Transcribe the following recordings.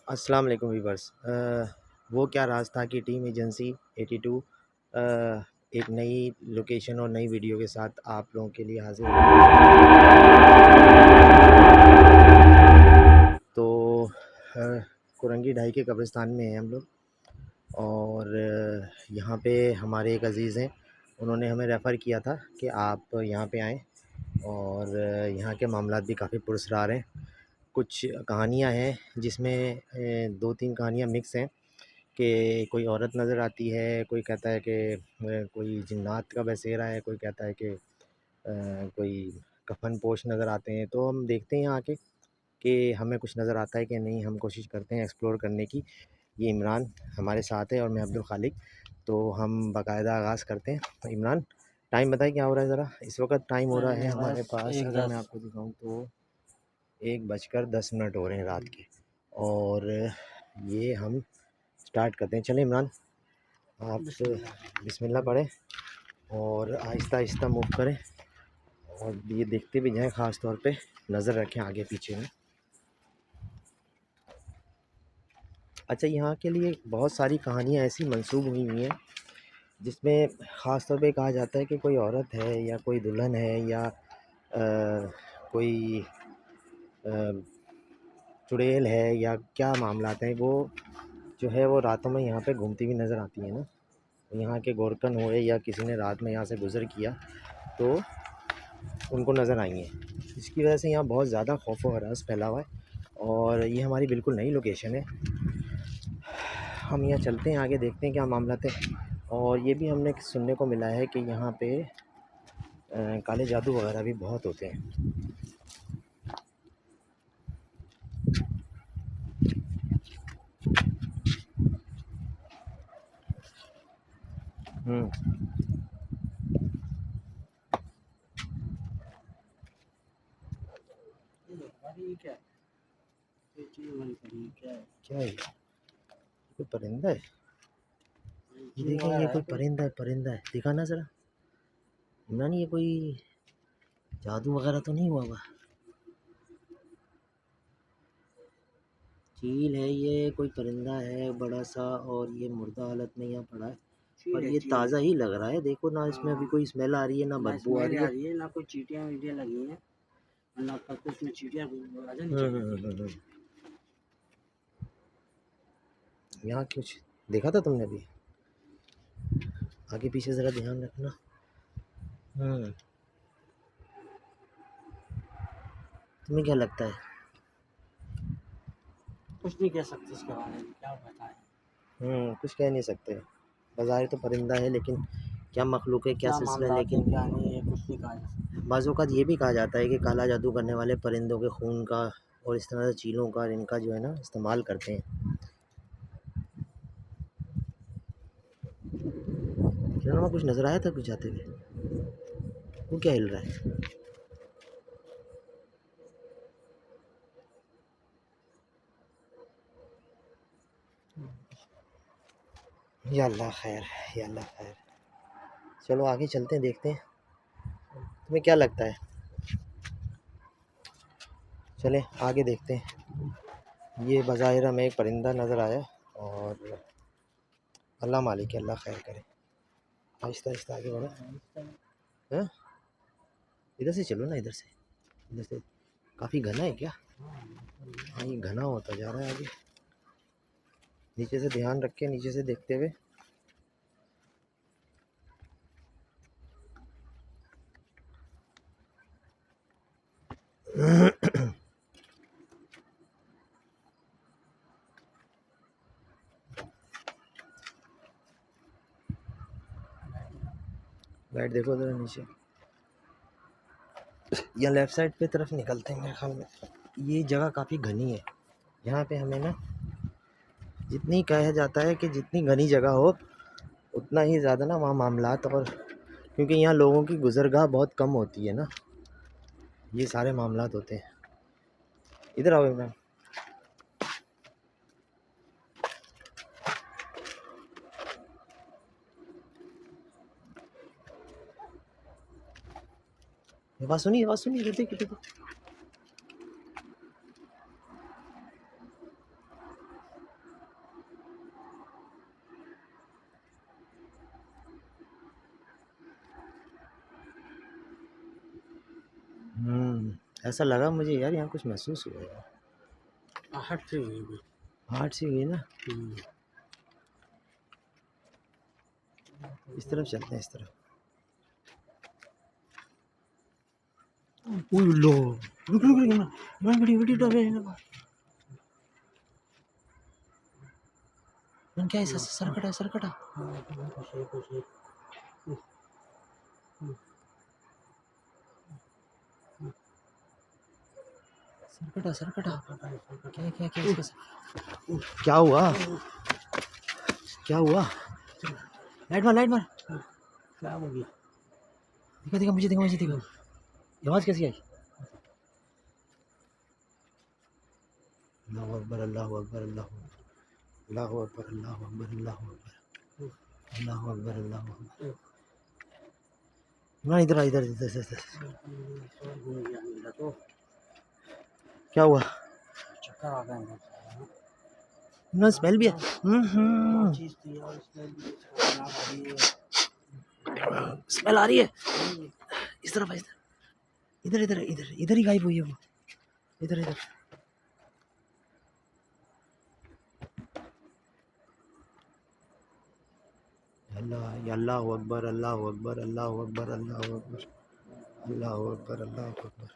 अस्सलाम वालेकुम वीवर्स। वो क्या राज था कि टीम एजेंसी 82 एक नई लोकेशन और नई वीडियो के साथ आप लोगों के लिए हाजिर तो कुरंगी ढाई के कब्रिस्तान में हैं हम लोग। और यहाँ पे हमारे एक अज़ीज़ हैं, उन्होंने हमें रेफ़र किया था कि आप यहाँ पे आएँ। और यहाँ के मामलात भी काफ़ी पुरस्कार हैं। कुछ कहानियाँ हैं जिसमें 2-3 कहानियाँ मिक्स हैं कि कोई औरत नज़र आती है, कोई कहता है कि कोई जिन्नात का बसेरा है, कोई कहता है कि कोई कफ़न पोश नज़र आते हैं। तो हम देखते हैं यहाँ आके कि हमें कुछ नज़र आता है कि नहीं, हम कोशिश करते हैं एक्सप्लोर करने की। ये इमरान हमारे साथ है और मैं अब्दुल खालिक। तो हम बाकायदा आगाज़ करते हैं। तो इमरान, टाइम बताइए क्या हो रहा है ज़रा? इस वक़्त टाइम हो रहा है हमारे पास, अगर मैं आपको दिखाऊँ तो 1:10 हो रहे हैं रात के। और ये हम स्टार्ट करते हैं। चलें इमरान, आप बिस्मिल्लाह पढ़ें और आहिस्ता-आहिस्ता मूव करें और ये देखते भी जाएँ, ख़ास तौर पे नज़र रखें आगे पीछे में। अच्छा, यहाँ के लिए बहुत सारी कहानियाँ ऐसी मंसूब हुई हुई हैं जिसमें ख़ास तौर पे कहा जाता है कि कोई औरत है या कोई दुल्हन है या कोई चुड़ैल है या क्या मामलात हैं, वो जो है वो रातों में यहाँ पे घूमती हुई नज़र आती है ना। यहाँ के गोरकन हुए या किसी ने रात में यहाँ से गुज़र किया तो उनको नज़र आई हैं। इसकी वजह से यहाँ बहुत ज़्यादा खौफ व हरास फैला हुआ है और ये हमारी बिल्कुल नई लोकेशन है। हम यहाँ चलते हैं, आगे देखते हैं क्या मामलात है। और ये भी हमने सुनने को मिला है कि यहाँ पे काले जादू वगैरह भी बहुत होते हैं। क्या है? कोई परिंदा है? ये देखें, ये कोई परिंदा है, परिंदा है। दिखाना ज़रा इमरान, ये कोई जादू वगैरह तो नहीं हुआ हुआ? चील है, ये कोई परिंदा है बड़ा सा और ये मुर्दा हालत में यहाँ पड़ा है और ये ताज़ा ही लग रहा है। देखो ना, इसमें अभी कोई स्मेल आ रही है ना बदबू आ रही है, ना कोई चींटियां वीटियां लगी हैं, ना कुछ में चींटियां। यहाँ कुछ देखा था तुमने अभी? आगे पीछे ज़रा ध्यान रखना। तुम्हें क्या लगता है? कुछ नहीं कह सकते इसके बारे में, क्या बताएं। कुछ कह नहीं सकते। बाज़ाहिर तो परिंदा है, लेकिन क्या मखलूक है, क्या सिलसिला है, लेकिन क्या नहीं है, कुछ नहीं कहा जा सकता। बाज़-औक़ात ये भी कहा जाता है कि काला जादू करने वाले परिंदों के खून का और इस तरह से चीलों का, इनका जो है ना, इस्तेमाल करते हैं। किरणों, कुछ नज़र आया था कुछ जाते हुए? वो क्या हिल रहा है? या अल्लाह खैर, या अल्लाह खैर। चलो आगे चलते हैं, देखते हैं तुम्हें क्या लगता है। चलें आगे देखते हैं। ये बज़ाहिर हमें एक परिंदा नज़र आया और अल्लाह मालिक है, अल्लाह खैर करे। आहिस्ता आहिस्ता आगे बढ़ो। हैं? इधर से चलो ना, इधर से काफ़ी घना है क्या? हाँ, ये घना होता जा रहा है आगे। नीचे से ध्यान रख के, नीचे से देखते हुए। लाइट देखो ज़रा नीचे, या लेफ़्ट साइड पे तरफ निकलते हैं मेरे ख्याल में। ये जगह काफ़ी घनी है। यहाँ पे हमें ना, जितनी कहा जाता है कि जितनी घनी जगह हो उतना ही ज़्यादा ना वहाँ मामलात, और क्योंकि यहाँ लोगों की गुज़रगाह बहुत कम होती है ना, ये सारे मामलात होते हैं। इधर आओ इमरान। बात सुनिए, बात सुनिए, इधर देखो, देखो। ऐसा लगा मुझे यार, यहाँ कुछ महसूस हुआ यार, आहट से हुई भी। हार्ट सी हुई ना। इस तरफ चलते हैं, इस तरफ। ओह लो, रुक रुक रुक, इमरान वीडियो वीडियो डाल रहे हैं। इमरान क्या है, सरकट है, सरकट है। सरकटा सरकटा, क्या क्या क्या इसके साथ? क्या हुआ, क्या हुआ? लाइट मार, लाइट मार। क्या हो गया? दिखा दिखा मुझे, दिखा मुझे, दिखा। आवाज़ कैसी आई? अल्लाहु अकबर, अल्लाहु अकबर, अल्लाहु अकबर, अल्लाहु अकबर, अल्लाहु अकबर, अल्लाहु अकबर, अल्लाहु अकबर। इमरान इधर आ, इधर इधर इधर। तो क्या हुआ? चक्कर आ गया। इमरान स्मेल भी है। चीज थी और स्मेल भी खतरनाक आ रही है। स्मेल आ रही है। इस तरफ, इधर इधर इधर इधर ही गायब हुई है वो, इधर इधर। अल्लाह, अल्लाहु अकबर, अल्लाहु अकबर, अल्लाहु अकबर, अल्लाहु अकबर, अल्लाहु अकबर, अल्लाहु अकबर,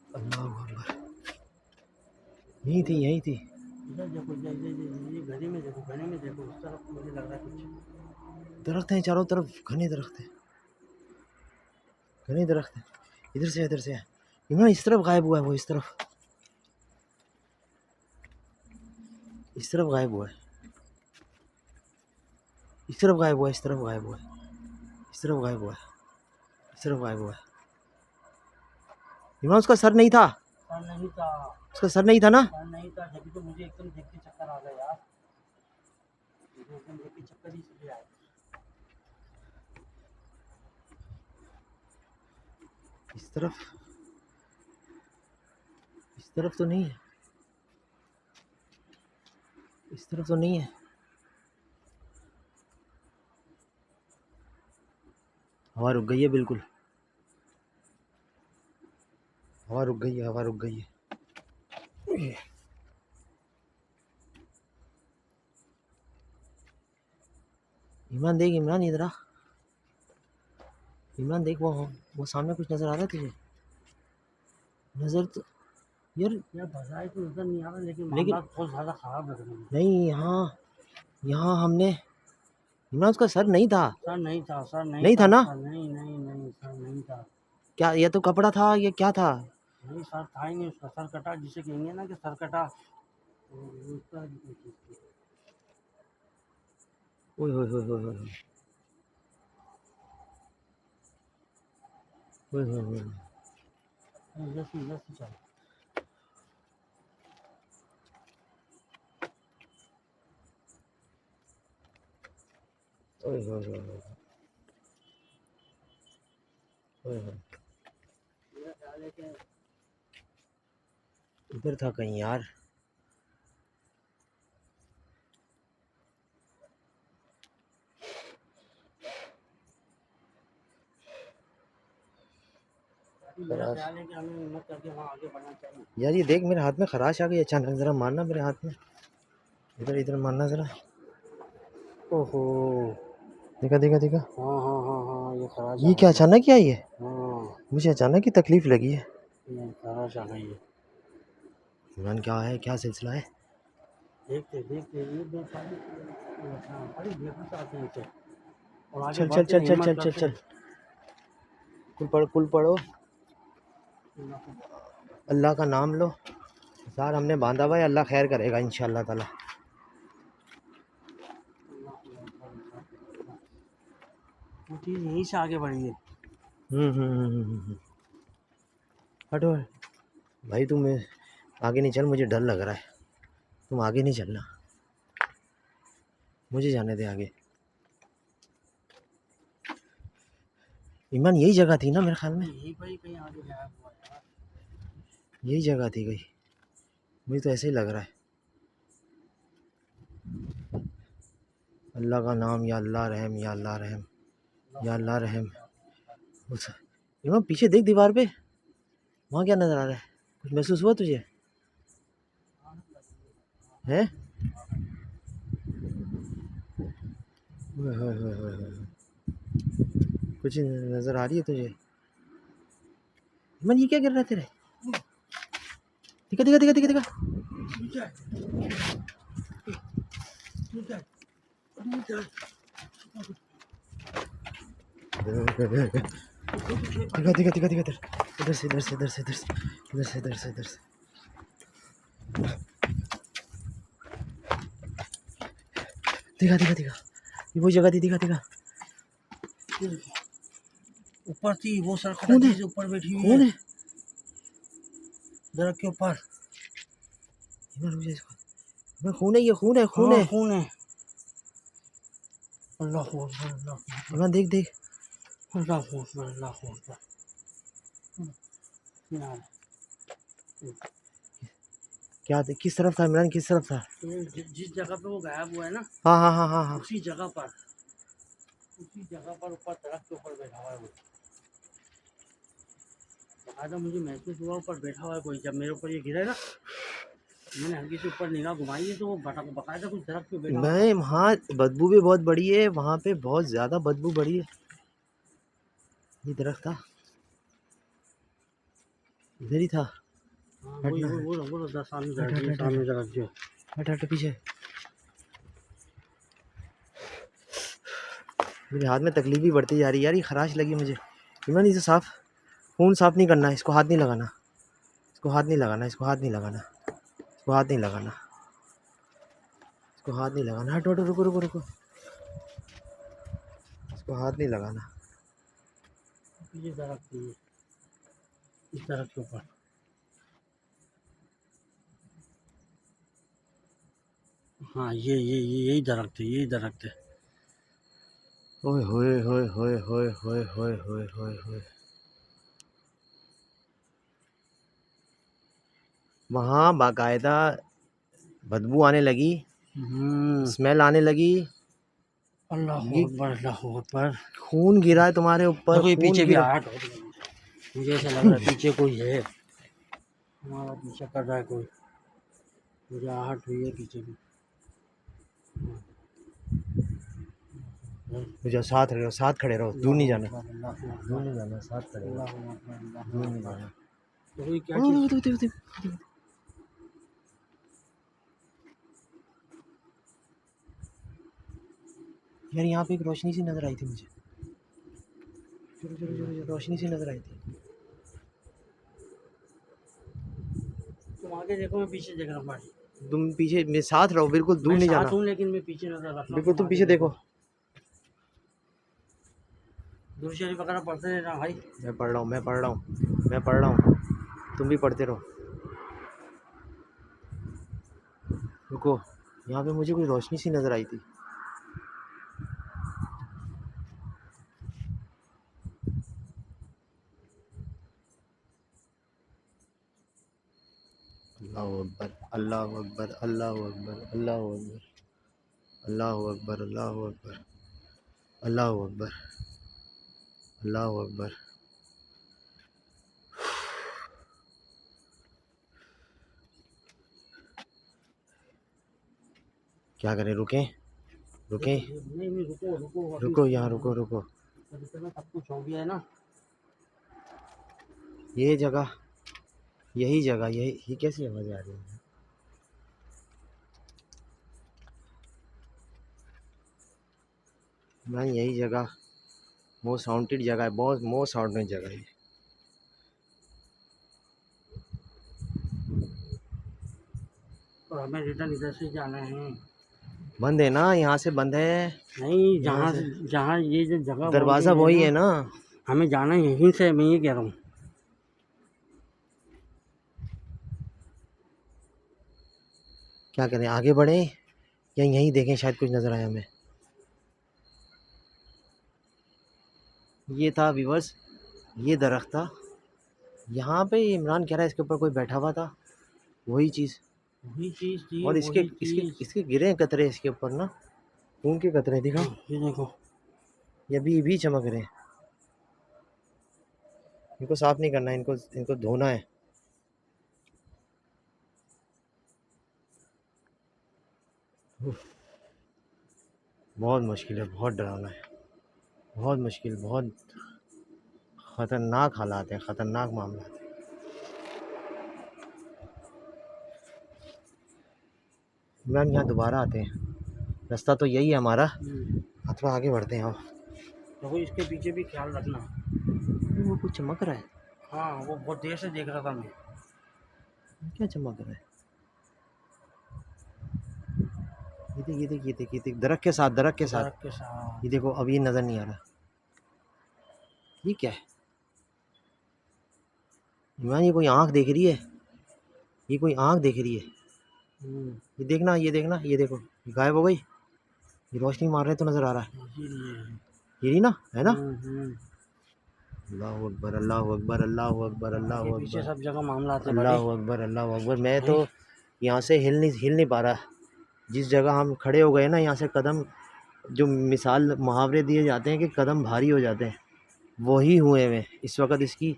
अल्लाहु अकबर। यहीं थी, यहीं थी। इधर देखो, ये घड़ी में देखो, घड़ी में देखो, उस तरफ मुझे लग रहा है कुछ दरख्त हैं चारों तरफ, घने दरख्त हैं, घने दरख्त हैं। इधर से, इधर से इमरान इस तरफ गायब हुआ है वो, इस तरफ, इस तरफ गायब हुआ है, इस तरफ गायब हुआ है, इस तरफ गायब हुआ है, इस तरफ गायब हुआ है, इस तरफ गायब हुआ है। इमरान उसका सर नहीं था, सर नहीं था, उसका सर नहीं था ना। सर नहीं था, जब तो मुझे एकदम देख के चक्कर आ गया यार, मुझे एकदम देख के चक्कर ही चले आए। इस तरफ तो नहीं है, इस तरफ तो नहीं है। हवा रुक गई है, बिल्कुल हवा रुक गई है, हवा रुक गई है। इमरान देख, इमरान इधर आ, इमरान देख, वो सामने कुछ नजर आ रहा है तुझे? नजर तो यार बजाय तो नजर नहीं आ रहा, लेकिन मामला बहुत ज्यादा खराब लग रहा है। नहीं, यहाँ यहाँ हमने, इमरान उसका सर नहीं था, सर नहीं था, सर नहीं था ना। नहीं नहीं नहीं, सर नहीं था। क्या ये तो कपड़ा था, ये क्या था? नहीं, सर था ही नहीं उसका, सर कटा जिसे कहेंगे ना कि सर कटा, उसका ओए होए होए होए होए, ओए होए होए। इधर से चल। ओए होए होए होए, ओए होए। इधर था कहीं यार। मेरा ख्याल है कि हमें हिम्मत करके वहाँ आगे बढ़ना चाहिए। यार ये देख, मेरे हाथ में खराश आ गई अचानक, जरा मारना मेरे हाथ में, इधर इधर मारना जरा। ओहो, देखा देखा देखा। हाँ हाँ हाँ हाँ, ये खराश ये क्या अचानक ही आई है? हाँ, मुझे अचानक ही तकलीफ लगी है। ये खराश आ गई है। इमरान क्या है, क्या सिलसिला है? देखते देखते ये दो सारी बड़ी बेहद आते हैं इसे, और आगे चल चल बढ़ते चल हैं, चल हिम्मत चल चल करते चल, कुल पढ़ो, हैं। अल्लाह का नाम लो। यार हमने बांधा हुआ है, अल्लाह खैर करेगा इंशाअल्लाह ताला। वो चीज़ यहीं से आगे बढ़ी है। हटो भाई, तुम आगे नहीं चल, मुझे डर लग रहा है। तुम आगे नहीं चलना, मुझे जाने दे आगे। इमरान यही जगह थी ना मेरे ख्याल में, यहीं पर ही कहीं आगे गायब हुआ यार। यही जगह थी कहीं, मुझे तो ऐसे ही लग रहा है। अल्लाह का नाम, या अल्लाह रहम, या अल्लाह रहम, या अल्लाह रहम। इमरान पीछे देख दीवार पे, वहाँ क्या नज़र आ रहा है? कुछ महसूस हुआ तुझे? हैं? ओए होए होए होए होए। कुछ नज़र आ रही है तुझे? मन ये क्या कर रहा है तेरे? दिखा दिखा दिखा दिखा दिखा। दिखा दिखा दिखा दिखा इधर से इधर से इधर से इधर से इधर से इधर से इधर से। दिखा दिखा दिखा, ये वो जगह थी, दिखा दिखा। ऊपर थी वो सड़क कौन है? ऊपर बैठी हुई कौन है? दरख्त के ऊपर। खून है, ये खून है, खून है। खून है। अल्लाह अकबर, अल्लाह इमरान देख देख। अल्लाह अकबर, अल्लाह अकबर। क्या किस तरफ था इमरान, किस तरफ था? जिस जगह पे वो गायब हुआ है ना, हाँ हाँ हाँ हाँ हाँ। उसी जगह पर ऊपर दरख्त के ऊपर बैठा हुआ है वो। बकायदा मुझे महसूस हुआ ऊपर बैठा हुआ है कोई। जब मेरे ऊपर ये गिरा ना, मैंने हल्की से ऊपर निगाह घुमाई है तो वो बकायदा कुछ दरख्त पे बैठा हुआ मैं वहाँ बदबू भी बहुत बड़ी है, वहाँ पे बहुत ज़्यादा बदबू बड़ी है। ये दरख्त था, इधर ही था। हाँ, हटना है। वो सामने हट हट हट सामने हट दरख्त जो। हट हट पीछे। मेरे हाथ में तकलीफ भी बढ़ती जा रही है यार, ये खराश लगी मुझे। इमरान इसे साफ, खून साफ नहीं करना, इसको हाथ नहीं लगाना, इसको हाथ नहीं लगाना, इसको हाथ नहीं लगाना, इसको हाथ नहीं लगाना, इसको हाथ नहीं लगाना। हटो हटो, रुको रुको रुको, इसको हाथ नहीं लगाना। ये दरख्त है, इस दरख्त के ऊपर। हाँ यही दरख्त है, यही दरख्त है। ओए होए होए होए होए होए होए होए होए होए। वहाँ बाकायदा बदबू आने लगी, स्मेल आने लगी। अल्लाह ये अकबर, अल्लाह अकबर। खून गिरा है तुम्हारे ऊपर, देखो ये खून पीछे भी गिरा। आहट हो रही है मुझे ऐसा लग रहा है पीछे कोई है, हमारा पीछे कर रहा है कोई। मुझे आहट हुई है पीछे भी। मुझे साथ रहो, साथ खड़े रहो, दूर नहीं जाना, अल्लाह दूर नहीं जाना, साथ खड़े रहो, दूर नहीं अकबर। जाना। देखो ये क्या ओ, चीज़। देखो, देखो, देखो, देखो। यार यहाँ पे एक रोशनी सी नजर आई थी मुझे, चलो चलो चलो चलो, रोशनी सी नजर आई थी। तुम आगे देखो, मैं पीछे देख रहा हूँ भाई। तुम पीछे मेरे साथ रहो, बिल्कुल दूर मैं नहीं साथ जाना, हूँ लेकिन मैं पीछे नजर रख रहा हूँ। बिल्कुल तुम पीछे देखो। दुरूद शरीफ वगैरह पढ़ते रहना भाई। मैं पढ़ रहा हूँ, मैं पढ़ रहा हूँ, मैं पढ़ रहा हूँ, तुम भी पढ़ते रहो। रुको, यहाँ पे मुझे कोई रोशनी सी नजर आई थी। अल्लाह अकबर, अल्लाह अकबर, अल्लाह अकबर, अल्लाह अकबर, अल्लाह अकबर, अल्लाह अकबर, अल्लाह अकबर, अल्लाह अकबर। क्या करें, रुकें रुकें? नहीं रुको रुको, रुको यहाँ, रुको रुको। सब कुछ हो गया है ना। ये जगह, यही जगह, यही, ये कैसी आवाज़ें आ रही हैं? मैं यही जगह, मोस्ट हाउंटेड जगह है, बहुत मोस्ट हाउंटेड जगह है। और हमें रिटर्न इधर से जाना है। बंद है ना, यहाँ से बंद है। नहीं, यहाँ से जहाँ ये जो जगह दरवाज़ा वही है ना। हमें जाना यहीं से, मैं ये कह रहा हूँ। क्या करें, आगे बढ़ें या यहीं देखें, शायद कुछ नज़र आया हमें। ये था व्यूअर्स, ये दरख्त था, यहाँ पे इमरान कह रहा है इसके ऊपर कोई बैठा हुआ था, वही चीज़। वही चीज़ थी, और इसके वही इसके चीज़। इसके गिरे हैं कतरे इसके ऊपर ना, खून के कतरे, दिखा, ये देखो, ये भी चमक रहे हैं। इनको साफ़ नहीं करना है, इनको इनको धोना है। उफ़, बहुत मुश्किल है, बहुत डरावना है, बहुत मुश्किल, बहुत ख़तरनाक हालात हैं, ख़तरनाक मामला है। इमरान यहाँ दोबारा आते हैं, रास्ता तो यही है हमारा, थोड़ा आगे बढ़ते हैं। आओ। देखो इसके पीछे भी ख्याल रखना। वो कुछ चमक रहा है। हाँ वो बहुत देर से देख रहा था मैं। क्या चमक रहा है? ये देख, ये देख, ये देख, ये देख, दरख्त के साथ, दरख्त के साथ। दरख्त के साथ। ये देखो, अब ये नज़र नहीं आ रहा। ये क्या है? इमरान ये कोई आँख देख रही है, ये कोई आँख देख रही है। ये देखना, ये देखना, ये देखो, ये गायब हो गई। ये रोशनी मार रहे तो नज़र आ रहा है। ये रही ना, है ना? अल्लाह अकबर, अल्लाह अकबर, अल्लाह अकबर, अल्लाह पीछे अकबर, सब जगह मामला आते हैं अल्लाह अकबर, अल्लाह अकबर। मैं तो यहाँ से हिल नहीं पा रहा। जिस जगह हम खड़े हो गए ना, यहाँ से कदम, जो मिसाल मुहावरे दिए जाते हैं कि कदम भारी हो जाते हैं, वही हुए हुए इस वक्त, इसकी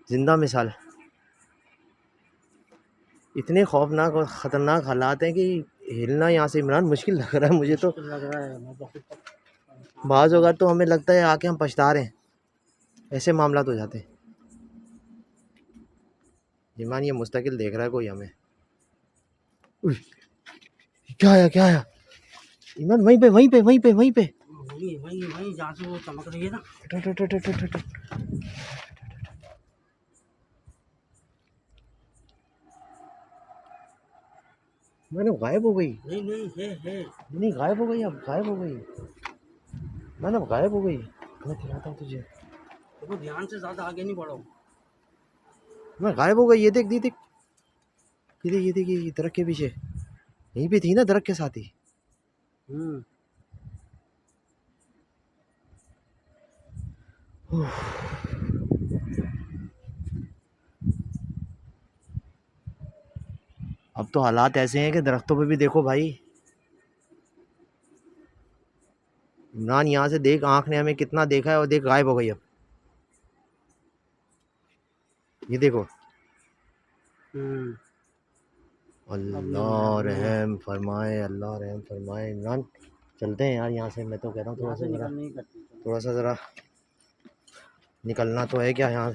ज़िंदा मिसाल। इतने खौफनाक और ख़तरनाक हालात हैं कि हिलना यहाँ से इमरान मुश्किल लग रहा है मुझे तो। लग रहा है मैं बहुत बाज़ औक़ात तो हमें लगता है आके हम पछता रहे हैं, ऐसे मामलात हो जाते हैं। इमरान ये मुस्तकिल देख रहा है कोई हमें। उई, क्या आया, क्या आया? इमरान वहीं पे, वहीं पे, वहीं पे, वहीं पे। वही जहाँ से वो चमक रही है ना। ट ट ट ट ट ट ट। मैंने गायब हो गई। नहीं है। नहीं, गायब हो गई, अब गायब हो गई। मैंने अब गायब हो गई। मैं दिखाता हूँ तुझे। देखो ध्यान से ज़्यादा आगे नहीं बढ़ो। मैं गायब हो गई, ये देख, ये देख, ये देख, ये देख, ये दरख्त के पीछे यहीं पे थी ना, दरख्त के साथ ही। अब तो हालात ऐसे हैं कि दरख्तों पे भी देखो भाई। इमरान यहाँ से देख, आँख ने हमें कितना देखा है, और देख गायब हो गई अब। ये देखो। अल्लाह रहम फरमाए, अल्लाह रहम फरमाए। इमरान चलते हैं यार यहाँ से, मैं तो कह रहा हूँ थोड़ा सा ज़रा निकलना तो है क्या यहाँ।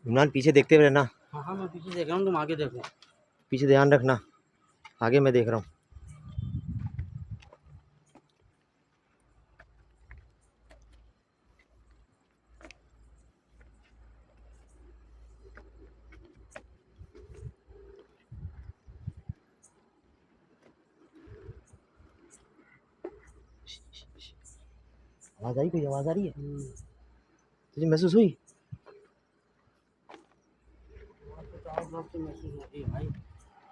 इमरान पीछे देखते हुए रहना। हाँ मैं पीछे देख रहा हूँ, तुम आगे देखो। पीछे ध्यान रखना, आगे मैं देख रहा हूँ। आवाज़ आई? कोई आवाज़ आ रही है तुझे, महसूस हुई?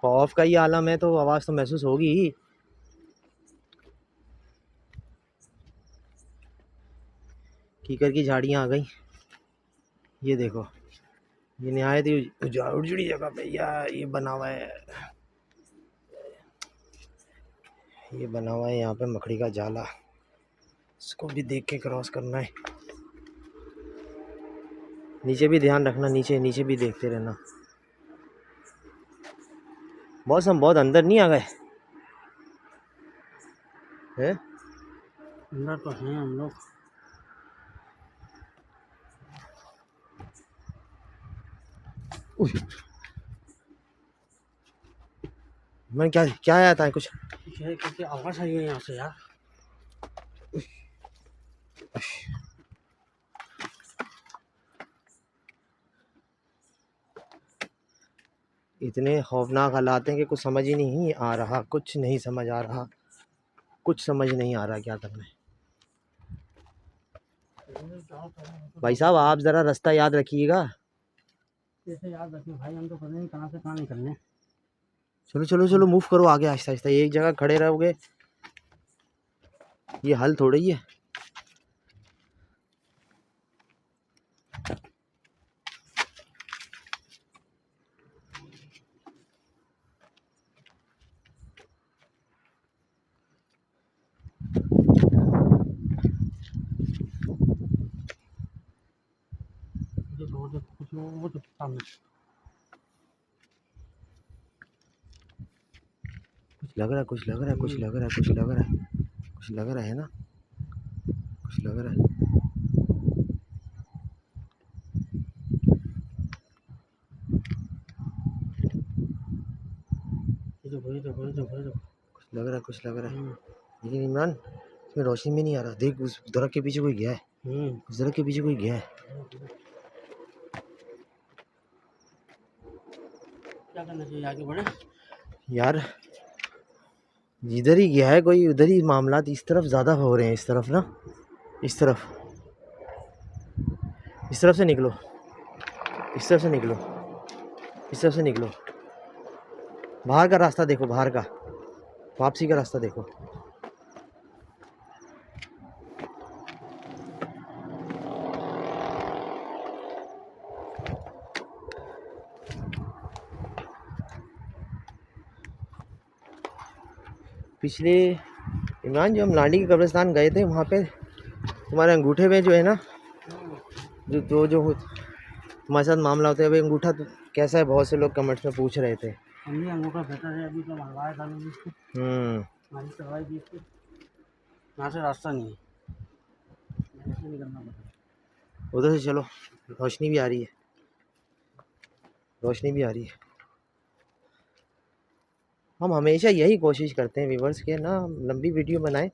खौफ का ही आलम है तो आवाज़ तो महसूस होगी ही। कीकर की झाड़ियाँ आ गई। ये देखो, ये नहायत ही उजड़ी जगह पे यार ये बना हुआ है। ये बना हुआ है यहाँ पे मकड़ी का जाला, इसको भी देख के क्रॉस करना है। नीचे भी ध्यान रखना, नीचे नीचे भी देखते रहना। बॉस हम बहुत अंदर नहीं आ गए हैं? अंदर तो हैं हम लोग। मैं क्या क्या आया था कुछ? कैसे आवाज़ आई है यहाँ से यार? इतने खौफनाक हालात हैं कि कुछ समझ ही नहीं आ रहा, कुछ नहीं समझ आ रहा, कुछ समझ नहीं आ रहा क्या करना है। भाई साहब आप ज़रा रास्ता याद रखिएगा। कैसे याद रखें भाई, हम तो पता नहीं कहाँ से कहाँ निकलने। चलो चलो चलो, मूव करो आगे आहिस्ता आहिस्ता। एक जगह खड़े रहोगे ये हल थोड़ा ही है। वो तो सामने कुछ लग रहा है, कुछ लग रहा है, कुछ लग रहा है, कुछ लग रहा है, कुछ लग रहा है ना, कुछ लग रहा है। कुछ लग रहा है, कुछ लग रहा है, लेकिन इमरान इसमें रोशनी में नहीं आ रहा। देख उस दरख्त के पीछे कोई गया है, उस दरख्त के पीछे कोई गया है। क्या करना चाहिए, आगे बढ़े यार जिधर ही गया है कोई उधर ही मामलात इस तरफ ज़्यादा हो रहे हैं, इस तरफ ना, इस तरफ से निकलो, इस तरफ से निकलो, इस तरफ से निकलो। बाहर का रास्ता देखो, बाहर का वापसी का रास्ता देखो। पिछले इमरान जो हम लाडी के कब्रिस्तान गए थे वहाँ पे तुम्हारे अंगूठे में जो है ना, जो तुम्हारे साथ मामला होता है भाई, अंगूठा तो कैसा है, बहुत से लोग कमेंट्स में पूछ रहे थे। हमने अंगूठा बेहतर है, अभी तो हलवाया था मैंने इसको, मालिश करवाई थी इसको। यहाँ से रास्ता नहीं है, ऐसे निकलना पड़ेगा। उधर से चलो, रोशनी भी आ रही है, रोशनी भी आ रही है। हम हमेशा यही कोशिश करते हैं व्यूवर्स के ना, लंबी वीडियो बनाएं,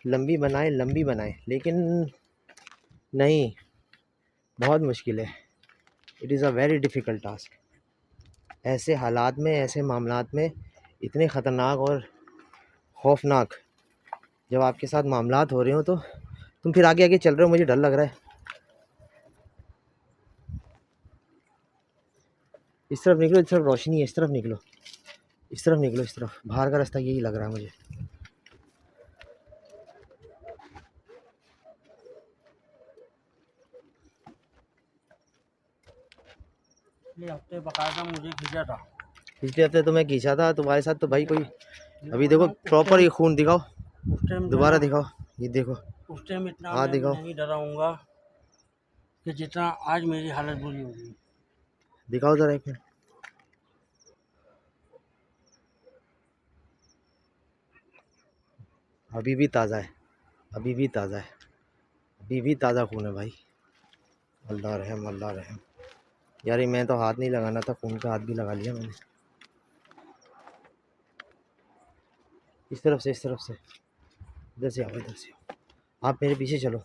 लंबी बनाएं, लेकिन नहीं, बहुत मुश्किल है। It is a very difficult task. ऐसे हालात में, ऐसे मामलात में, इतने ख़तरनाक और खौफनाक जब आपके साथ मामलात हो रहे हो, तो तुम फिर आगे आगे चल रहे हो, मुझे डर लग रहा है। इस तरफ निकलो, इस तरफ रोशनी है, इस तरफ निकलो, इस तरफ निकलो, इस तरफ। बाहर का रास्ता यही लग रहा है मुझे। पिछले हफ्ते बकायदा मुझे खींचा था, पिछले हफ्ते तो मैं खींचा था तुम्हारे साथ, तो भाई कोई अभी देखो प्रॉपर ये खून दिखाओ, दोबारा दिखाओ, ये देखो। उस टाइम इतना हाँ मैं दिखाओ, नहीं डराऊंगा कि जितना आज मेरी हालत बुरी होगी। दिखाओ जरा एक मिनट। अभी भी ताज़ा है, अभी भी ताज़ा है, अभी भी ताज़ा खून है भाई। अल्लाह रहम, अल्लाह रहम। यार मैं तो हाथ नहीं लगाना था, खून का हाथ भी लगा लिया मैंने। इस तरफ से, इस तरफ से, इधर से आओ, इधर से आओ। आप मेरे पीछे चलो,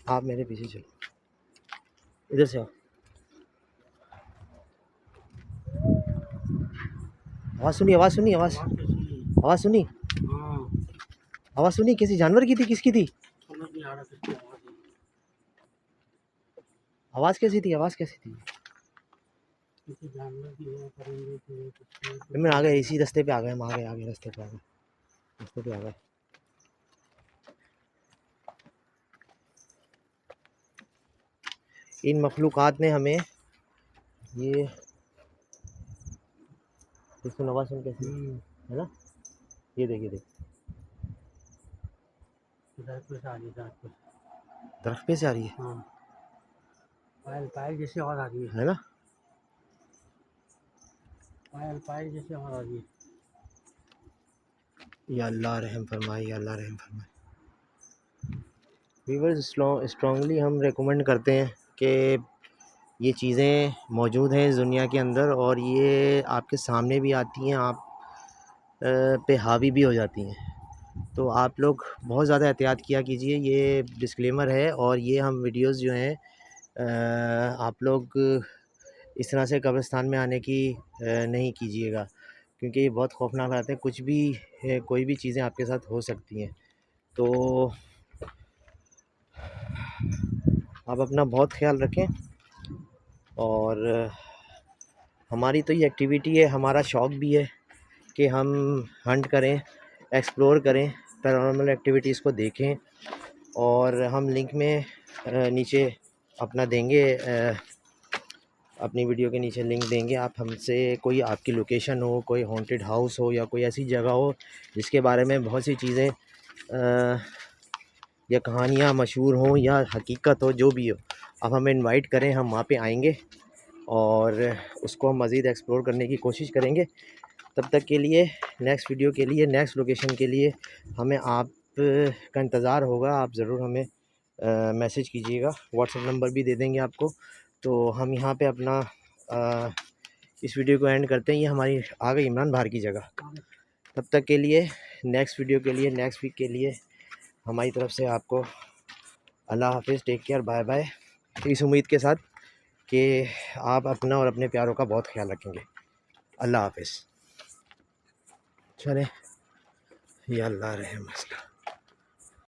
आप मेरे पीछे चलो, इधर से आओ। आवाज़ सुनी, आवाज़ सुनी, आवाज़ आवाज़ सुनी, आवाज़ सुनी। किसी जानवर की थी, किसकी थी? समझ नहीं आ रहा किसकी आवाज़ है। आवाज़ कैसी थी, आवाज़ कैसी थी? किसी जानवर की है, परिंदे की है, कुछ मैं आ गए, इसी रास्ते पे आ गए हम, आ गए रास्ते पे आ गए, रास्ते पे आ गए। इन मखलूक़ात ने हमें ये इसको नवा सुन कैसी है ना, ये देखिए, देख दरख्त पे से आ रही है, दरख्त पे से। दरख्त पे से आ रही है, हाँ, पायल पायल जैसी आवाज़ आ रही है ना? पायल पायल जैसी आवाज़ आ रही है। या अल्लाह रहम फरमाए, या अल्लाह रहम फरमाए। व्यूअर्स स्ट्रॉन्गली हम रेकमेंड करते हैं कि ये चीज़ें मौजूद हैं इस दुनिया के अंदर, और ये आपके सामने भी आती हैं, आप पे हावी भी हो जाती हैं। तो आप लोग बहुत ज़्यादा एहतियात किया कीजिए, ये डिस्क्लेमर है। और ये हम वीडियोस जो हैं आप लोग इस तरह से कब्रिस्तान में आने की नहीं कीजिएगा, क्योंकि ये बहुत खौफनाक रहते हैं। कुछ भी कोई भी चीज़ें आपके साथ हो सकती हैं। तो आप अपना बहुत ख्याल रखें। और हमारी तो ये एक्टिविटी है, हमारा शौक़ भी है कि हम हंट करें, एक्सप्लोर करें, पैरानॉर्मल एक्टिविटीज़ को देखें। और हम लिंक में नीचे अपना देंगे, अपनी वीडियो के नीचे लिंक देंगे। आप हमसे कोई आपकी लोकेशन हो, कोई हॉन्टेड हाउस हो, या कोई ऐसी जगह हो जिसके बारे में बहुत सी चीज़ें या कहानियाँ मशहूर हों या हकीकत हो, जो भी हो, आप हमें इनवाइट करें, हम वहाँ पे आएंगे और उसको हम मज़ीद एक्सप्लोर करने की कोशिश करेंगे। तब तक के लिए नेक्स्ट वीडियो के लिए, नेक्स्ट लोकेशन के लिए हमें आप का इंतज़ार होगा। आप ज़रूर हमें मैसेज कीजिएगा, व्हाट्सएप नंबर भी दे देंगे आपको। तो हम यहाँ पे अपना इस वीडियो को एंड करते हैं। ये हमारी आ गई इमरान बाहर की जगह। तब तक के लिए नेक्स्ट वीडियो के लिए, नेक्स्ट वीक के लिए हमारी तरफ से आपको अल्लाह हाफिज़, टेक केयर, बाय बाय। इस उम्मीद के साथ कि आप अपना और अपने प्यारों का बहुत ख्याल रखेंगे। अल्लाह हाफिज़। चलें, या अल्लाह रहे मसला।